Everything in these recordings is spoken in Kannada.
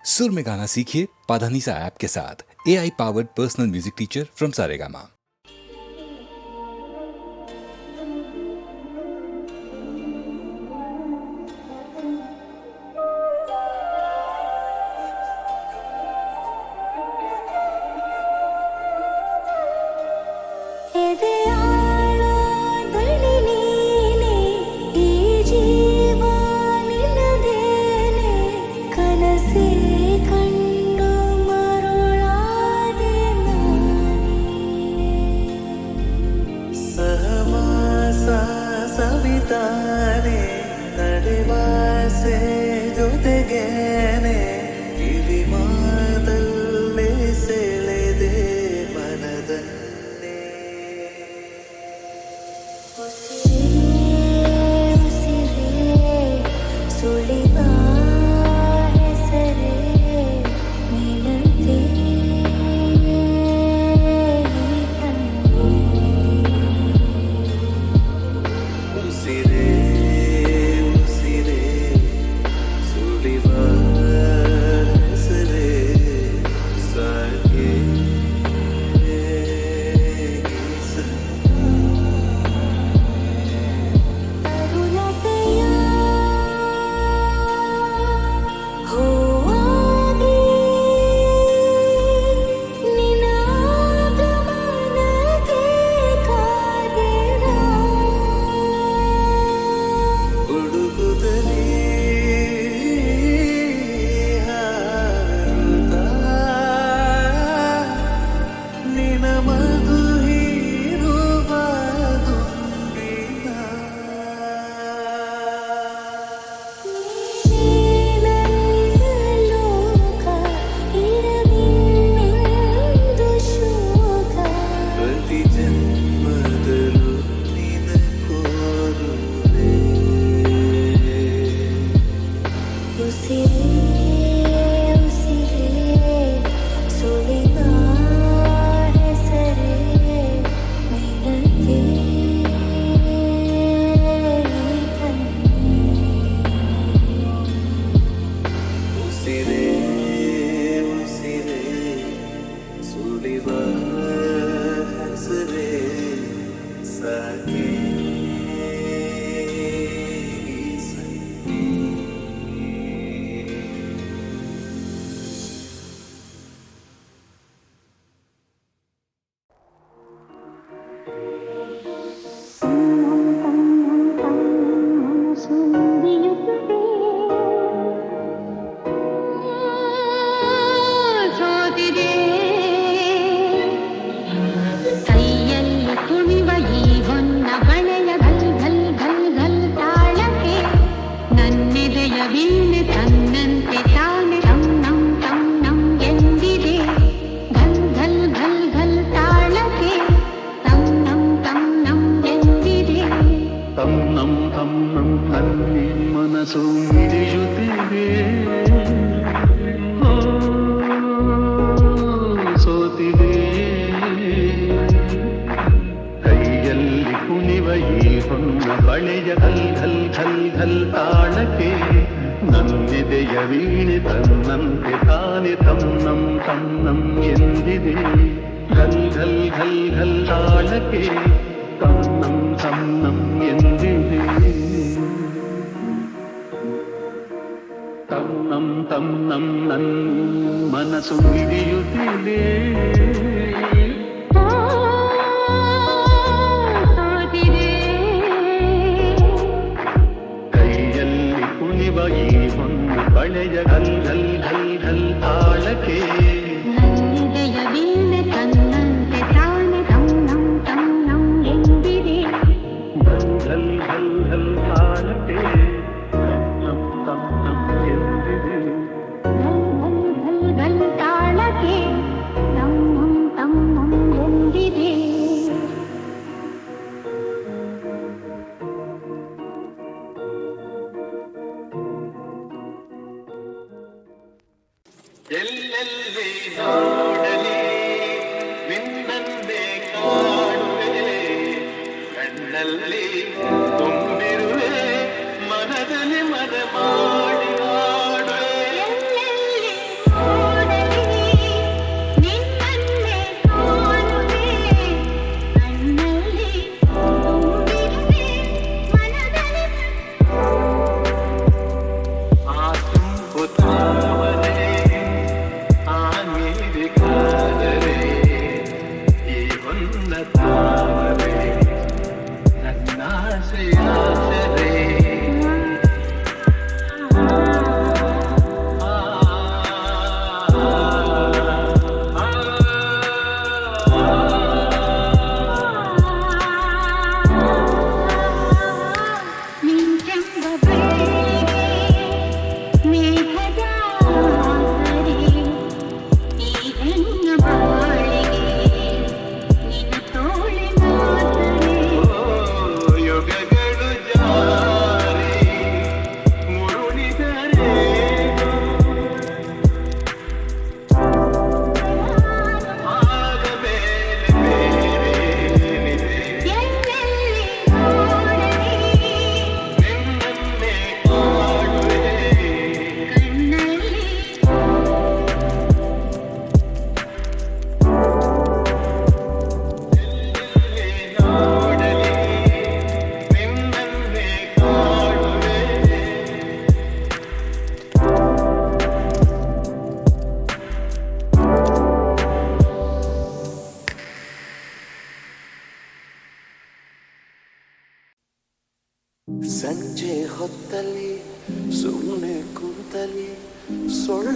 सुर में गाना सीखिए पाधानीसा ऐप के साथ। AI powered personal music teacher from Saregama. ಮನದಲ್ಲಿ ಮದ ಮಾಡಿ ಆಡುವೆ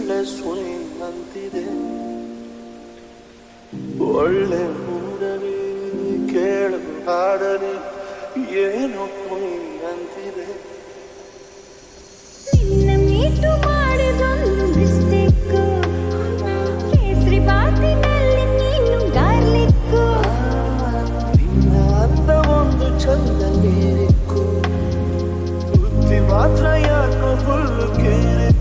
ಸುಳ್ಳೆ ಸುಳಿ ಅಂತಿದೆ ಒಳ್ಳೆ ಮೂಡಲಿ ಕೇಳು ಹಾಡಲಿ ಏನೋ ಕುಣಿ ಅಂತಿದೆ ನಿನ್ನ ಮೀಟು ಮಾಡಿದೊಂದು ಮಿಸ್ಟೇಕು ಕೇಸರಿ ಬಾತಿನಲ್ಲಿ ನೀನು ಗಾರ್ಲಿಕ್ಕು ನಿನ್ನ ಅಂದ ಒಂದು ಚಂದ ನೀರಿಕ್ಕು ಬುದ್ಧಿ ಮಾತ್ರ ಯಾಕೋ ಫುಲ್ಲು ಕೇರಿಕ್ಕು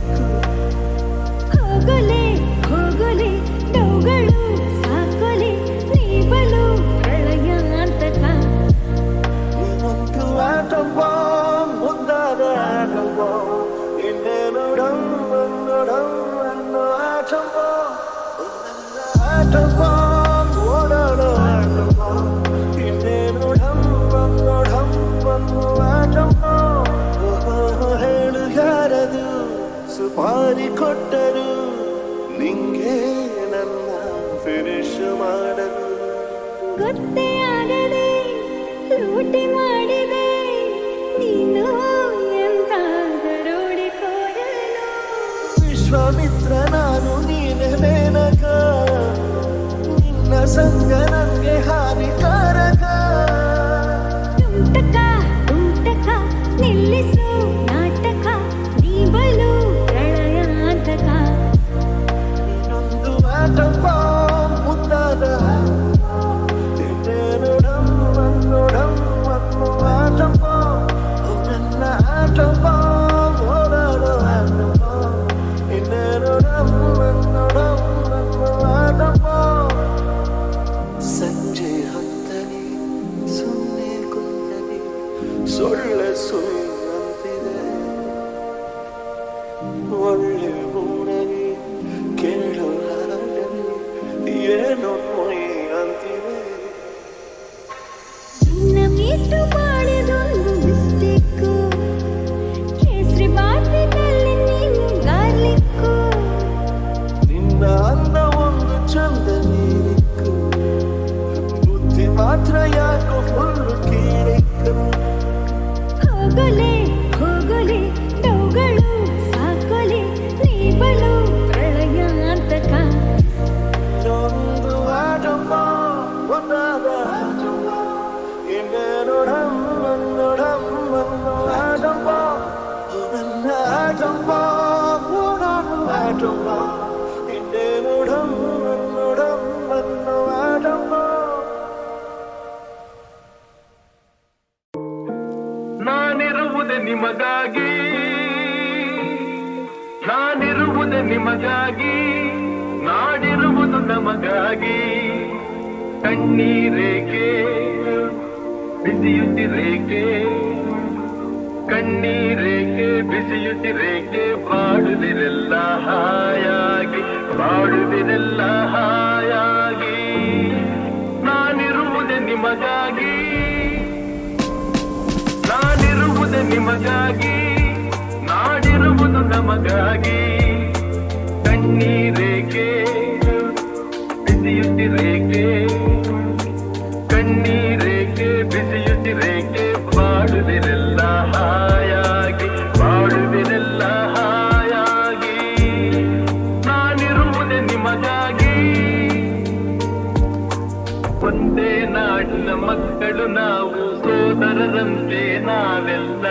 ಹೋಗಲೆ ಹೋಗಲೆ ಡೌಗಳು ಸಾಕೊಲೆ ನೀಬಲು ಪ್ರಳಯ ಅಂತಕ ನೀನೊಂದು ಆಟಂಬ ಮುದ್ದಾದ ಆಟಂಬ ಇನ್ನೇನು ಡಂಬನ್ನೋ ಆಟಂಬ ಆಟಂಬ ಓಡಾಡೋ ಆಟಂಬ ಇನ್ನೇನು ಡಂಬನ್ನೋ ಆಟಂಬ ಹೇಳು ಯಾರದು ಸುಪಾರಿ ಕೊಟ್ಟರು ನಿಂಗೆ ನನ್ನ ಫಿನಿಶ್ ಮಾಡಲು ಗೊತ್ತೇ ಆಗದೆ ಲೂಟಿ ಮಾಡಿದೆ ನೀನು ಎಂತ ದರೋಡೆಕೋರನು ವಿಶ್ವಾಮಿತ್ರ ನಾನು ನೀನೆ ಮೇನಕ ನಿನ್ನ ಸಂಗ ನನಗೆ ಹಾನಿಕಾರಕ ತುಂಟಕ ತುಂಟಕ ನಿಲ್ಲಿಸು ನಾಟಕ ನೀಬಲು ಪ್ರಳಯ ಅಂತಕ ಇನ್ನೊಂದು ಆಟಂಬ ಮುದ್ದಾದ ಇನ್ನೇನು ಡಂಬನ್ನೋ ಆಟಂಬ ನನ್ನ ಆಟಂಬ ಓಡಾಡೋ ಆಟಂಬ ಇನ್ನೇನು ಡಂಬನ್ನೋ ಆಟಂಬ ಸಂಜೆ ಹೊತ್ತಲಿ ಸುಮ್ಮನೆ ಕುಂಡಲಿ ಸೊಳ್ಳೆ ಸುಳ್ಳಂತಿದೆ ಒಳ್ಳೆ ಮೂಡಲಿ ಕೇಳು ಹಾಡಲಿ ಏನೋ ಮೊಯ್ ಅಂತಿದೆ ನಿನ್ನ ಮೀಟು ಮಾಡಿದೊಂದು ಮಿಸ್ಟೇಕು ಕೇಸರಿ ಬಾತಿನಲ್ಲಿ ನೀನು ಗಾರ್ಲಿಕ್ಕು ನಿನ್ನ ಅಂದ ಒಂದು ಚಂದ ನೀರಿಕ್ಕು ಬುದ್ಧಿ ಮಾತ್ರ ಯಾಕೋ ಫುಲ್ಲು ಕೀರಿಕ್ಕು ಹೋಗಲೆ ಹೋಗಲೆ ಡೌಗಳು ಸಾಕೊಲೆ ನೀಬಲು ಪ್ರಳಯ ಅಂತಕ ಒಂದು ಆಟಂಬ ಒಂದಾದ ಆಟಂಬ ಇನ್ನೇನು ಡಂಬನ್ನೋ ಆಟಂಬ ನನ್ನ ಆಟಂಬ ಓಡಾಡು ಆಟಂಬ ಇನ್ನೇನು ಡಂಬನ್ನೋ ಆಟಂಬ ನಾನಿರುವುದೇ ನಿಮಗಾಗಿ ನಾನಿರುವುದೇ ನಿಮಗಾಗಿ ನಾಡಿರುವುದು ನಮಗಾಗಿ ಕಣ್ಣೀರೇಕೆ ಬಿಸಿಯುತ್ತಿರೇಕೆ ಕಣ್ಣೀರೇಕೆ ಬಿಸಿಯುತ್ತಿರೇಕೆ ಬಾಡುವಿರೆಲ್ಲ ಹಾಯಾಗಿ ಬಾಡುವಿರೆಲ್ಲ ಹಾಯಾಗಿ ನಾನಿರುವುದೇ ನಿಮಗಾಗಿ ನಾನಿರುವುದೇ ನಿಮಗಾಗಿ ನಾಡಿರುವುದು ನಮಗಾಗಿ ಕಣ್ಣೀರೇಕೆ ಬಿಸಿಯುತ್ತಿರೇಕೆ ಕಣ್ಣೀರೇಕೆ ಬಿಸಿಯುತ್ತಿರೇಕೆ ಬಾಡುವಿರೆಲ್ಲ ಹಾಯಾಗಿ ಬಾಡುವಿರೆಲ್ಲ ಹಾಯಾಗಿ ನಾನಿರುವುದೇ ನಿಮಗಾಗಿ ಒಂದೇ ನಾಡಿನ ಮಕ್ಕಳು ನಾವು ಸೋದರರಂತೆ ನಾವೆಲ್ಲ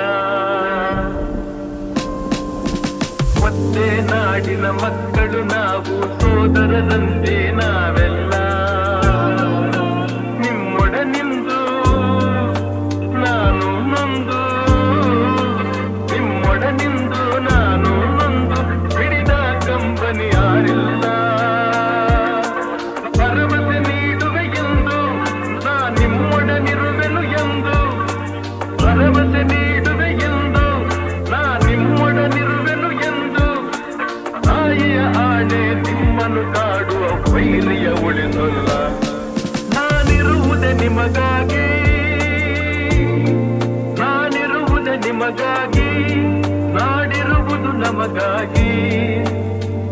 ಒಂದೇ ನಾಡಿನ ಮಕ್ಕಳು ನಾವು ಸೋದರರಂತೆ ನಾವೆಲ್ಲ ನಿಮ್ಮೊಡನಿಂದು ನಾನು ನೊಂದು ನಿಮ್ಮೊಡನಿಂದು ನಾನು ನೊಂದು ಹಿಡಿದ ಕಂಬನಿ ಯಾರಿಲ್ಲ ಭರವಸೆ ನೀಡುವೆ ಎಂದು ನಾ ನಿಮ್ಮೊಡನಿರುವೆನು ಎಂದು ಭರವಸೆ ನೀಡುವೆ ಎಂದು ನಾ ನಿಮ್ಮೊಡನಿರುವೆನು ಎಂದು ತಾಯಿಯ ಆಣೆ ನಿಮ್ಮನ್ನು ಕಾಡುವ ವೈರಿಯ ಉಳಿಸಲ್ಲ ನಾನಿರುವುದೇ ನಿಮಗಾಗಿ ನಾನಿರುವುದೇ ನಿಮಗಾಗಿ ನಾಡಿರುವುದು ನಮಗಾಗಿ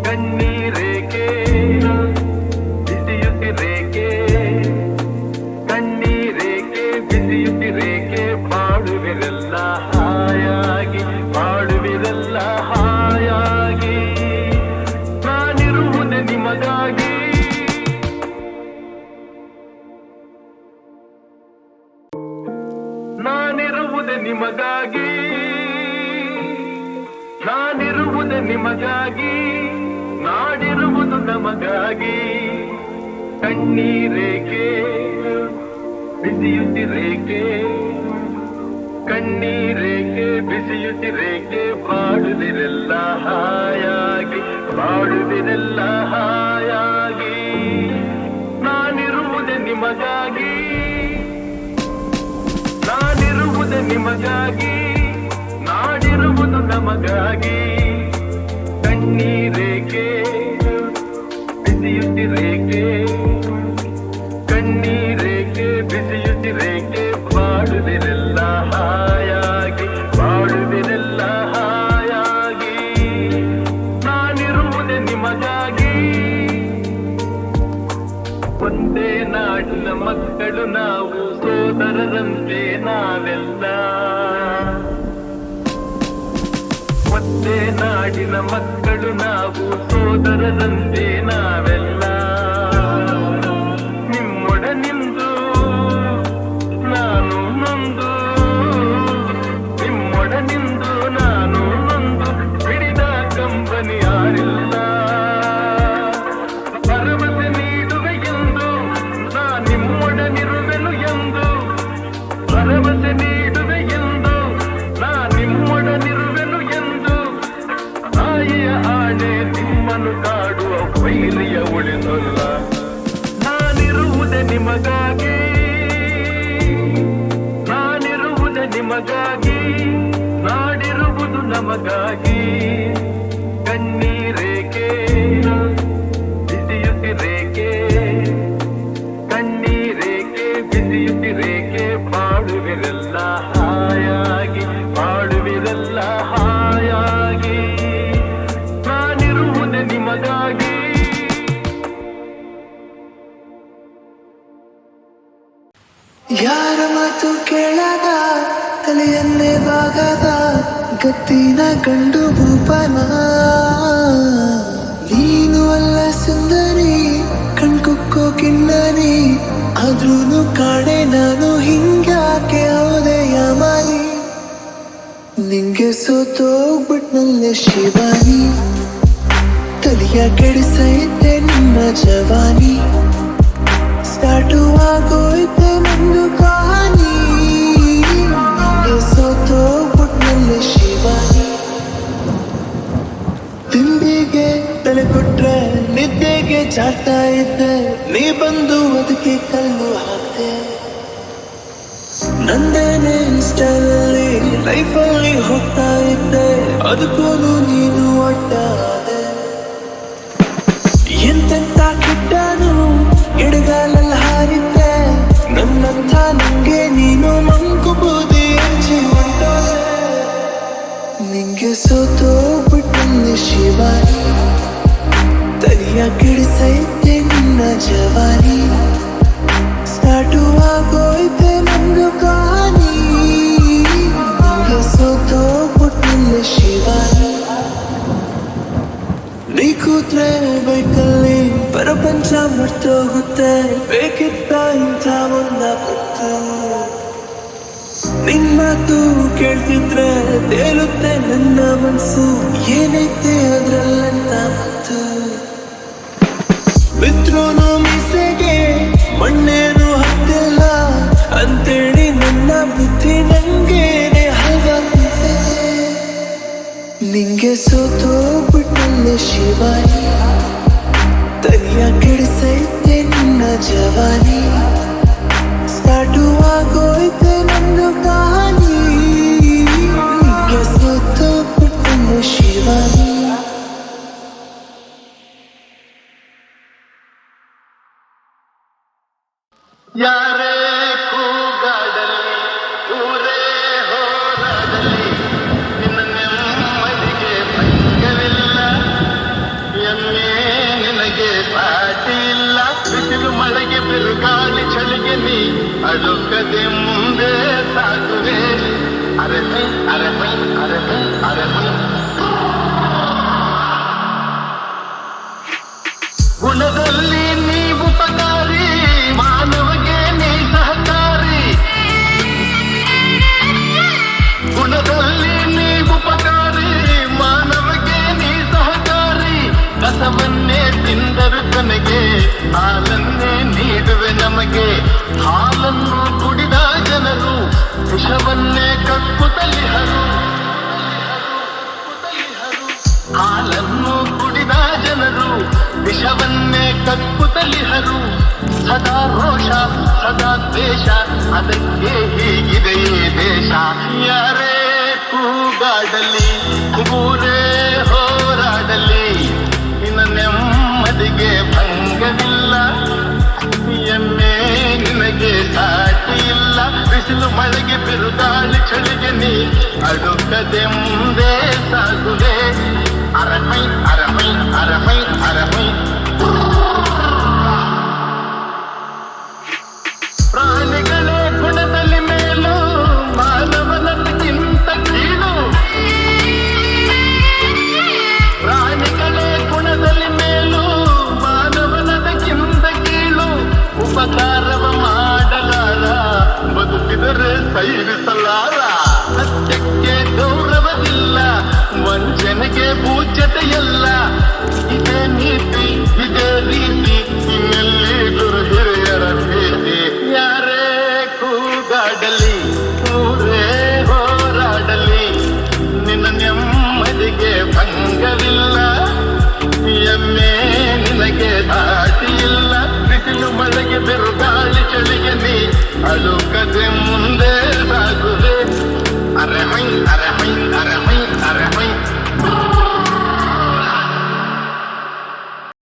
ಕಣ್ಣೀರೇಕೆ ಬಿಸಿಯುತ್ತಿರೇಕೆ ಕಣ್ಣೀರೇಕೆ ಬಿಸಿಯುತ್ತಿರೇಕೆ ಬಾಡುವಿರೆಲ್ಲ ಹಾಯಾಗಿ ಬಾಡುವಿರೆಲ್ಲ ಹಾಯಾಗಿ ನಿಮಗಾಗಿ ನಾನಿರುವುದೇ ನಿಮಗಾಗಿ ನಾಡಿರುವುದು ನಮಗಾಗಿ ಕಣ್ಣೀರೇಕೆ ಬಿಸಿಯುತ್ತಿರೇಕೆ ಕಣ್ಣೀರೇಕೆ ಬಿಸಿಯುತ್ತಿರೇಕೆ ಬಾಡುವಿರೆಲ್ಲ ಹಾಯಾಗಿ ಬಾಡುವಿರೆಲ್ಲ ಹಾಯಾಗಿ ನಾನಿರುವುದೇ ನಿಮಗಾಗಿ ನಾನಿರುವುದೇ ನಿಮಗಾಗಿ ನಾಡಿರುವುದು ನಮಗಾಗಿ ಕಣ್ಣೀರೇಕೆ ಬಿಸಿಯುತ್ತಿರೇಕೆ ಕಣ್ಣೀರೇಕೆ ಬಿಸಿಯುತ್ತಿರೇಕೆ ಬಾಡುವಿರೆಲ್ಲ ಹಾಯಾಗಿ ಬಾಡುವಿರೆಲ್ಲ ಹಾಯಾಗಿ ನಾನಿರುವುದೇ ನಿಮಗಾಗಿ ಒಂದೇ ನಾಡಿನ ಮಕ್ಕಳು ನಾವು ಸೋದರರಂತೆ ನಾವೆಲ್ಲ ಒಂದೇ ನಾಡಿನ ಮಕ್ಕಳು ನಾವು ಸೋದರರಂತೆ ನಾವೆಲ್ಲ ನಿಮ್ಮೊಡನಿಂದು ನಾನು ನೊಂದು ನಿಮ್ಮೊಡನಿಂದು ನಾನು ನೊಂದು ಹಿಡಿದ ಕಂಬನಿ ಯಾರಿಲ್ಲ ಭರವಸೆ ನೀಡುವೆ ಎಂದು ನಾ ನಿಮ್ಮೊಡನಿರುವೆನು ಎಂದು ಭರವಸೆ ನೀಡುವೆ ಎಂದು ನಾ ನಿಮ್ಮೊಡನಿರುವೆನು ಎಂದು ತಾಯಿಯ ಆಣೆ ನಿಮ್ಮನ್ನು ಕಾಡುವ ವೈರಿಯ ಉಳಿಸಲ್ಲ ನಾನಿರುವುದೇ ನಿಮಗಾಗಿ ನಾನಿರುವುದೇ ನಿಮಗಾಗಿ ನಾಡಿರುವುದು ನಮಗಾಗಿ ಕಣ್ಣೀರೇಕೆ ಬಿಸಿಯುತ್ತಿರೇಕೆ ಕಣ್ಣೀರೇಕೆ ಬಿಸಿಯುತ್ತಿರೇಕೆ ಬಾಡುವಿರೆಲ್ಲ ಹಾಯಾಗಿ ಬಾಡುವಿರೆಲ್ಲ ಹಾಯಾಗಿ ನಾನಿರುವುದೇ ನಿಮಗಾಗಿ ಯಾರ ಮಾತು ಕೇಳದ ತಲೆಯನ್ನೇ ಬಾಗದ ಗತ್ತಿನ ಗಂಡು ಭೂಪನ ನೀನು ಅಲ್ಲ ಸುಂದರಿ ಕಣ್ಕುಕ್ಕೋ ಕಿನ್ನರಿ ಆದ್ರೂನು ಕಾಣೆ ನಾನು ಹಿಂಗ್ಯಾಕೆ ಹೋದೆ ಯಮಾನಿ ನಿಂಗೆ ಸೋತೋಗ್ಬಿಟ್ನಲ್ಲೇ ಶಿವಾನಿ ತಲೆಯ ಕೆಡಿಸೈತೆ ನಿಮ್ಮ ಜವಾನಿ ಸ್ಟಾರ್ಟು ಆಗೋಯ್ತೆ ನಂದು ಕಹಾನಿ ಸೋತೋಗ್ಬಿಟ್ನಲ್ಲೇ ಶಿವಾನಿ ತಿಂಡಿಗೆ ತಲೆ ಕೊಟ್ರೆ ನಿದ್ದೆಗೆ ಜಾಡ್ತಾ ಇದ್ದೆ ನೀ ಬಂದು ಅದಕ್ಕೆ ಕಲ್ಲು ಹಾಕ್ದೆ ನಂದೇನೆ ಸ್ಟೈಲಲ್ಲಿ ಲೈಫಲ್ಲಿ ಹೋಗ್ತಾ ಇದ್ದೆ ಅದಕ್ಕೂ ನೀನು ಅಡ್ಡಾದೆ ಎಂತೆಂತ ಕಿಡ್ಡನು ಎಡಗಾಲಲ್ಲಿ ಹಾರಿದ್ದೆ ನನ್ನಂಥ ನಂಗೆ ನೀನು ಮಂಕು ಬೂದಿ ಹಚ್ಚಿ ಹೊಂಟೋದೆ ನಿಂಗೆ ಸೋತೋಗ್ಬಿಟ್ಟಲ್ಲಿ ಶಿವಾನಿ ತಲೆಯ ಕೆಡಿಸೈತೆ ನಿನ್ನ ಜವಾನಿ ಸ್ಟಾರ್ಟು ಆಗೋಯ್ತೆ ನಂದು ಕಹಾನಿ ನಿಂಗೆ ಸೋತೋಗ್ಬಿಟ್ಟಲ್ಲಿ ಶಿವಾನಿ ನೀ ಕೂತ್ರೆ ಬೈಕಲ್ಲಿ ಪ್ರಪಂಚ ಮರ್ತೋಗುತ್ತೆ ಬೇಕಿತ್ತ ಇಂಥ ಒಂದ ಪತ್ತು ನಿನ್ ಮಾತು ಕೇಳ್ತಿದ್ರೆ ತೇಲುತ್ತೆ ನನ್ನ ಮನ್ಸು ಏನೈತೆ ಅದ್ರಲ್ಲಂತ ಮತ್ತು ಬಿದ್ರೂನು ಮೀಸೆಗೆ ಮಣ್ಣೇನು ಹತ್ತಿಲ್ಲ ಅಂತೇಳಿ ನನ್ನ ಬುದ್ಧಿ ನಂಗೇನೆ ಹಲ್ವಾಗ್ತಿದೆ ನಿಂಗೆ ಸೋತೋಗ್ಬಿಟ್ಟಲ್ಲೇ ಶಿವಾನಿ ತಲೆಯ ಕೆಡಿಸೈತೆ ನಿನ್ನ ಜವಾನಿ ಸ್ಟಾರ್ಟು ಆಗೋಯ್ತೆ ನಂದು ಕಹಾನಿ ನಿಂಗೆ ಸೋತೋಗ್ಬಿಟ್ಟಲ್ಲೇ ಶಿವಾನಿ ಯಾರೇ ಕೂಗಾಡಲಿ ಊರೇ ಹೋರಾಡಲಿ ನಿನ್ನ ನೆಮ್ಮದಿಗೆ ಭಂಗವಿಲ್ಲ ಎಮ್ಮೆ ನಿನಗೆ ಪಾಟಿ ಇಲ್ಲ ಬಿಸಿಲು ಮಳೆಗೆ ಬಿರುಗಾಳಿ ಚಳಿಗೆ ನೀ ಅಡುಕದೆ ಮುಂದೆ ಸಾಗುವೆ ಅರೆಮೈ ಅರೆಮೈ ಅರೆಮೈ ಅರೆಮೈ ಗುಣದಲ್ಲಿ ನೀ ಉಪಕಾರಿ ಮಾನವಗೆ ನೀ ಸಹಕಾರಿ ಹಾಲನ್ನೇ ತಿಂದರು ತನಗೆ ಹಾಲನ್ನೇ ನೀಡುವೆ ನಮಗೆ. ಹಾಲನ್ನು ಕುಡಿದ ಜನರು ವಿಷವನ್ನೇ ಕಕ್ಕುತ್ತಲಿಹರು. ಹಾಲನ್ನು ಕುಡಿದ ಜನರು ವಿಷವನ್ನೇ ಕಕ್ಕುತ್ತಲಿಹರು. ಸದಾ ರೋಷ ಸದಾ ದ್ವೇಷ, ಅದಕ್ಕೆ ಹೀಗಿದೆ ಈ ದೇಶ. ಯಾರೇ ಕೂಗಾಡಲಿ ಊರೇ ಹೋರಾಡಲಿ, ನಿನ್ನ ನೆಮ್ಮದಿಗೆ ಭಂಗವಿಲ್ಲ. ಎಮ್ಮೆ ನಿನಗೆ ಸಾಟಿ ಇಲ್ಲ. ಬಿಸಿಲು ಮಳೆಗೆ ಬಿರುಗಾಳಿ ಚಳಿಗೆ ನೀ ಅಡುಕದೆ ಮುಂದೆ ಸಾಗುವೆ.